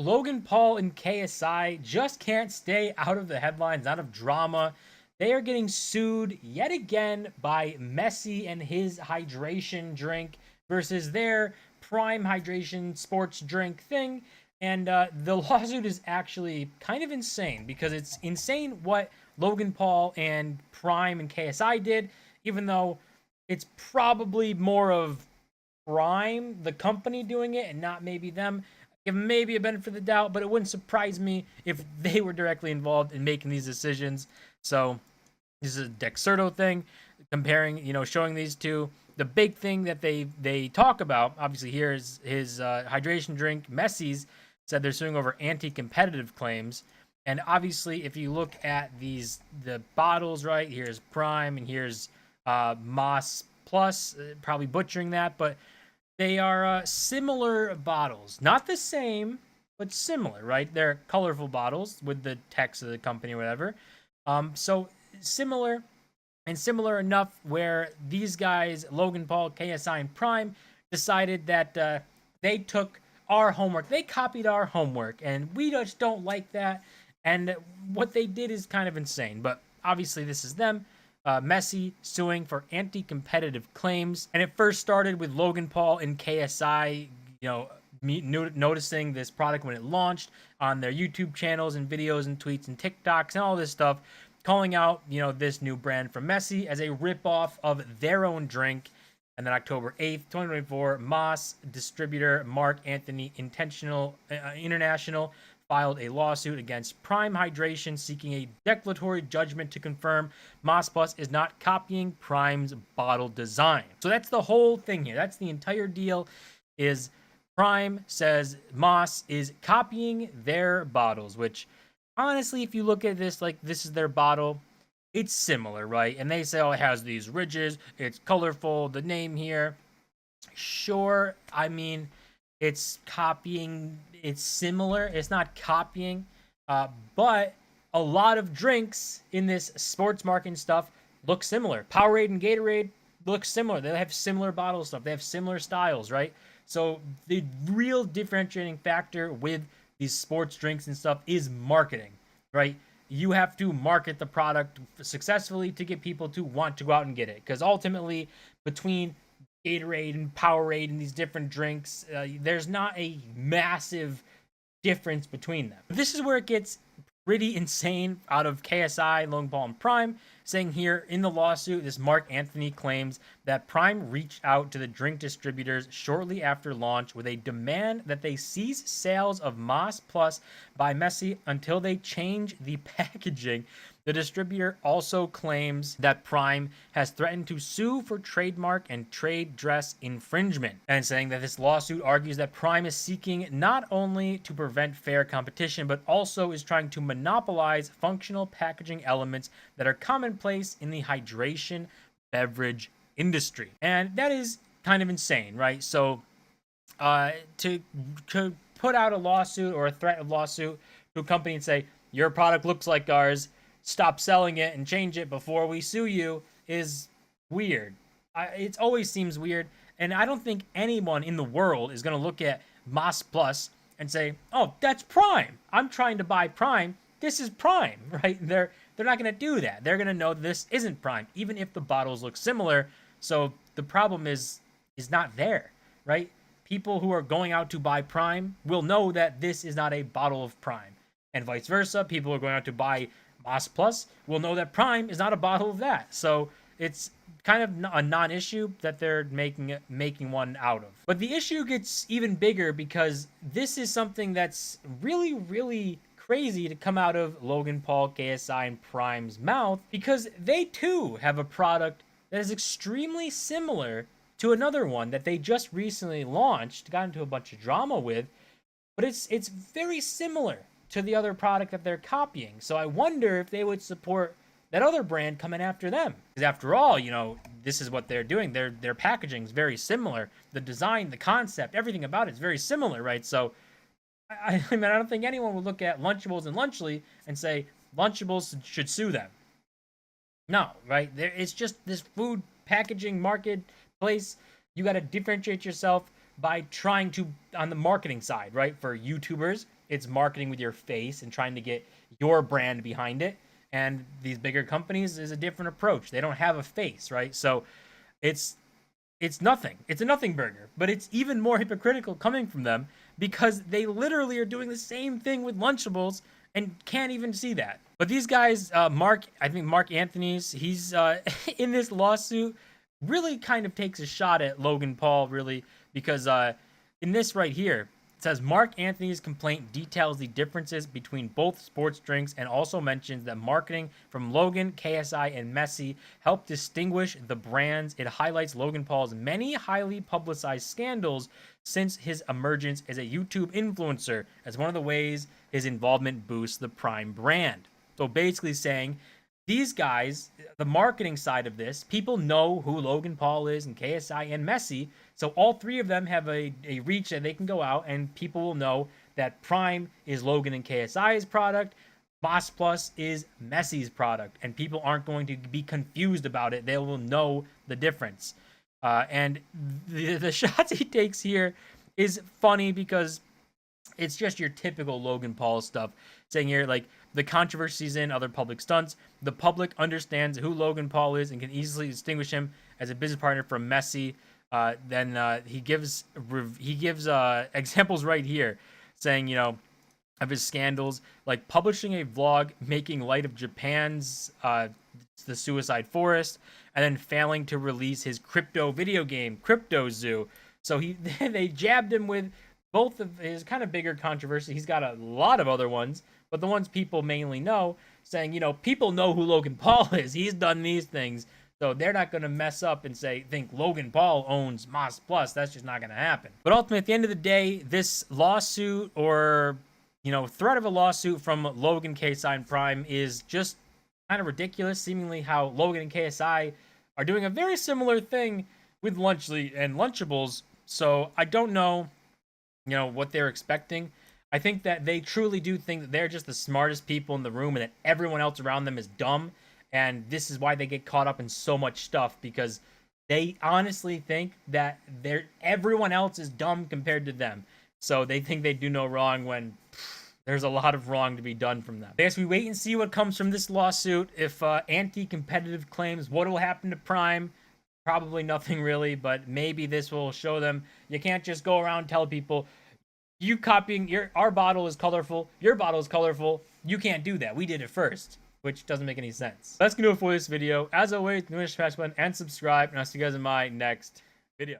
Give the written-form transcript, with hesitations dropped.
Logan Paul and KSI just can't stay out of the headlines, out of drama. They are getting sued yet again by Messi and his hydration drink versus their Prime hydration sports drink thing. And the lawsuit is actually kind of insane because it's insane what Logan Paul and Prime and KSI did, even though it's probably more of Prime, the company, doing it and not maybe them. Give maybe a benefit of the doubt, but it wouldn't surprise me if they were directly involved in making these decisions. So this is a Dexerto thing, comparing, showing these two. The big thing that they talk about, obviously, here is his hydration drink. Messi's said they're suing over anti-competitive claims. And obviously, if you look at the bottles, right, here's Prime and here's Moss Plus, probably butchering that, but they are similar bottles. Not the same, but similar, right? They're colorful bottles with the text of the company or whatever. So similar, and similar enough where these guys, Logan Paul, KSI, and Prime, decided that they took our homework. They copied our homework, and we just don't like that. And what they did is kind of insane. But obviously, this is them. Messi suing for anti-competitive claims, and it first started with Logan Paul and KSI, noticing this product when it launched on their YouTube channels and videos and tweets and TikToks and all this stuff, calling out this new brand from Messi as a ripoff of their own drink. And then October 8th, 2024, Moss distributor Mark Anthony International filed a lawsuit against Prime Hydration seeking a declaratory judgment to confirm Moss Plus is not copying Prime's bottle design. So that's the whole thing here. That's the entire deal, is Prime says Moss is copying their bottles, which honestly, if you look at this, like, this is their bottle, it's similar, right? And they say, oh, it has these ridges, it's colorful, the name here. Sure, I mean, it's copying, it's similar, it's not copying, but a lot of drinks in this sports marketing stuff look similar. Powerade and Gatorade look similar. They have similar bottle stuff. They have similar styles, right? So the real differentiating factor with these sports drinks and stuff is marketing, right? You have to market the product successfully to get people to want to go out and get it. Because ultimately, between Gatorade and Powerade and these different drinks, there's not a massive difference between them. This is where it gets pretty insane out of KSI, Logan Paul, and Prime, saying here in the lawsuit, this Mark Anthony claims that Prime reached out to the drink distributors shortly after launch with a demand that they cease sales of Moss Plus by Messi until they change the packaging. The distributor also claims that Prime has threatened to sue for trademark and trade dress infringement, and saying that this lawsuit argues that Prime is seeking not only to prevent fair competition, but also is trying to monopolize functional packaging elements that are commonplace in the hydration beverage industry. And that is kind of insane, right? So to put out a lawsuit or a threat of lawsuit to a company and say, your product looks like ours, stop selling it and change it before we sue you, is weird. It always seems weird, and I don't think anyone in the world is going to look at Moss Plus and say, oh, that's Prime. I'm trying to buy Prime. This is Prime, right? They're not going to do that. They're going to know this isn't Prime, even if the bottles look similar. So the problem is not there, right? People who are going out to buy Prime will know that this is not a bottle of Prime, and vice versa. People who are going out to buy Moss Plus will know that Prime is not a bottle of that. So it's kind of a non-issue that they're making one out of. But the issue gets even bigger because this is something that's really, really crazy to come out of Logan Paul, KSI, and Prime's mouth, because they too have a product that is extremely similar to another one that they just recently launched, got into a bunch of drama with, but it's very similar to the other product that they're copying. So I wonder if they would support that other brand coming after them. Because after all, this is what they're doing. Their packaging is very similar. The design, the concept, everything about it is very similar, right? So I mean, I don't think anyone would look at Lunchables and Lunchly and say Lunchables should sue them. No, right? It's just this food packaging marketplace. You got to differentiate yourself. by trying to, on the marketing side, right? For YouTubers, it's marketing with your face and trying to get your brand behind it. And these bigger companies is a different approach. They don't have a face, right? So it's nothing. It's a nothing burger, but it's even more hypocritical coming from them because they literally are doing the same thing with Lunchables and can't even see that. But these guys, I think Mark Anthony's, he's in this lawsuit, really kind of takes a shot at Logan Paul, really, because in this right here, it says Mark Anthony's complaint details the differences between both sports drinks and also mentions that marketing from Logan, KSI, and Messi helped distinguish the brands. It highlights Logan Paul's many highly publicized scandals since his emergence as a YouTube influencer as one of the ways his involvement boosts the Prime brand. So basically saying, these guys, the marketing side of this, people know who Logan Paul is and KSI and Messi. So all three of them have a reach that they can go out and people will know that Prime is Logan and KSI's product. Boss Plus is Messi's product. And people aren't going to be confused about it. They will know the difference. And the shots he takes here is funny because it's just your typical Logan Paul stuff. Saying here, like, the controversies in other public stunts. The public understands who Logan Paul is and can easily distinguish him as a business partner from Messi. Then he gives examples right here, saying, you know, of his scandals, like publishing a vlog making light of Japan's the Suicide Forest, and then failing to release his crypto video game, Crypto Zoo. So they jabbed him with both of his kind of bigger controversy. He's got a lot of other ones, but the ones people mainly know, saying, you know, people know who Logan Paul is. He's done these things. So they're not going to mess up and think Logan Paul owns Moss Plus. That's just not going to happen. But ultimately, at the end of the day, this lawsuit or, you know, threat of a lawsuit from Logan, KSI, and Prime is just kind of ridiculous. Seemingly how Logan and KSI are doing a very similar thing with Lunchly and Lunchables. So I don't know, you know, what they're expecting. I think that they truly do think that they're just the smartest people in the room and that everyone else around them is dumb. And this is why they get caught up in so much stuff, because they honestly think that everyone else is dumb compared to them. So they think they do no wrong when there's a lot of wrong to be done from them. I guess we wait and see what comes from this lawsuit. If anti-competitive claims, what will happen to Prime? Probably nothing really, but maybe this will show them you can't just go around and tell people, you copying our bottle is colorful, your bottle is colorful. You can't do that. We did it first, which doesn't make any sense. That's gonna do it for this video. As always, smash the button and subscribe, and I'll see you guys in my next video.